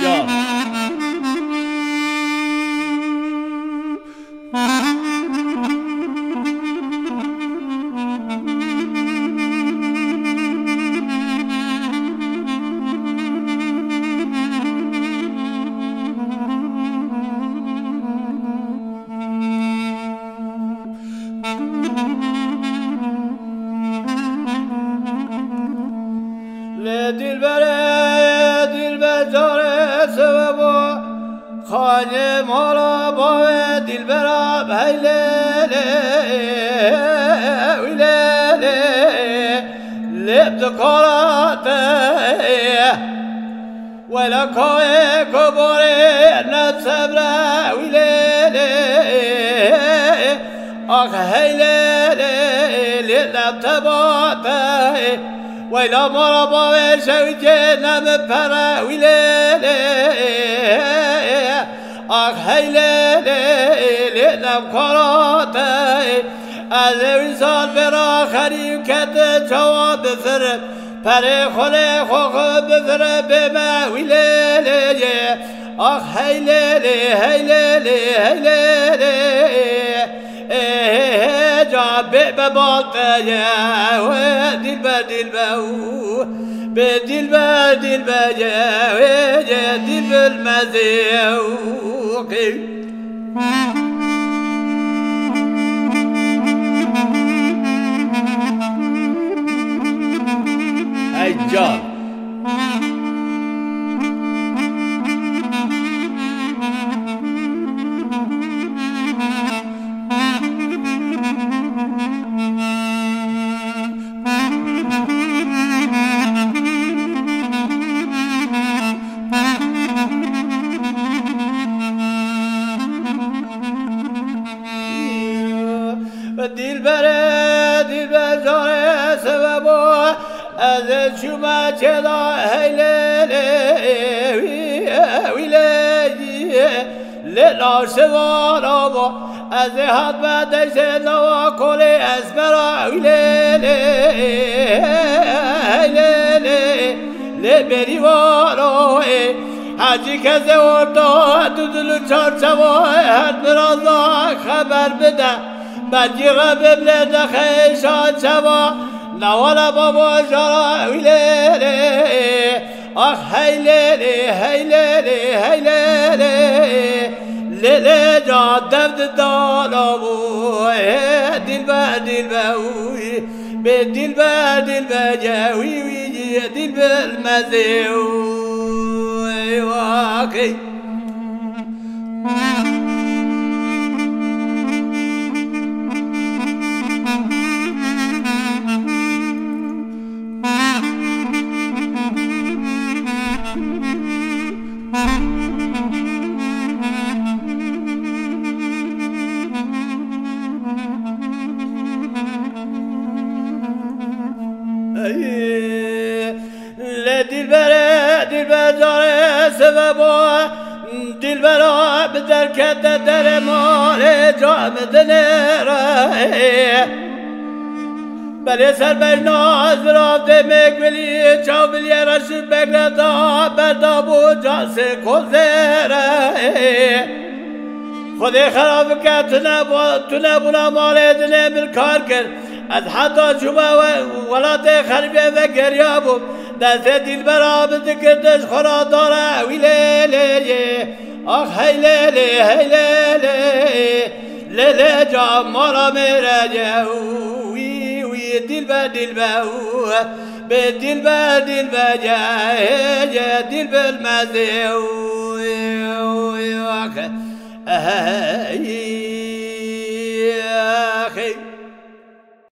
جان دلبر جاره سبب خانه مالا با دلبرم هیله ویله لب دکاراته ولا کوه کباره نصبره ویله آخ هیله لب تباته ويلا مربا وشوجي نم برا ويلي آخ هيلي نم كراتي از سال برا خريم كت جواب بفر بري خلي خوخ بفر بما ويلي آخ هيلي جاب ببالطة يا دلبر دلبر يا دلبر مزيوق ای جان دلبر جاره سبب از شما چدا هیله ویله لیلا شوارا با از حد بدش نوا کلی اسمرا ویله بری وارا حجی کسی وردا تو دل چارچوا هر برازا خبر بده بدی غبب لده خیشان شوا نوالا بابا جارا ویله آخ هیله لیله جا دفت دالا بو دلبر به دلبر جاوی دلبر مزیوی واقعی دلبر جاره سبب دلبر بدر کده در مال جام دنره بله سر بر ناز برافته مکبلی چاوبلی رشد بگرده بردابو جانسه کزره خودی خراب کرد تو نبونا مال دنه بالکار کرد از حتی شما ولات خربیه و گریا بود دست دلبر آبد کردش خورا داره ویله آخ هیله جا مارا میره وی دلبر به دلبر جا دلبر مزه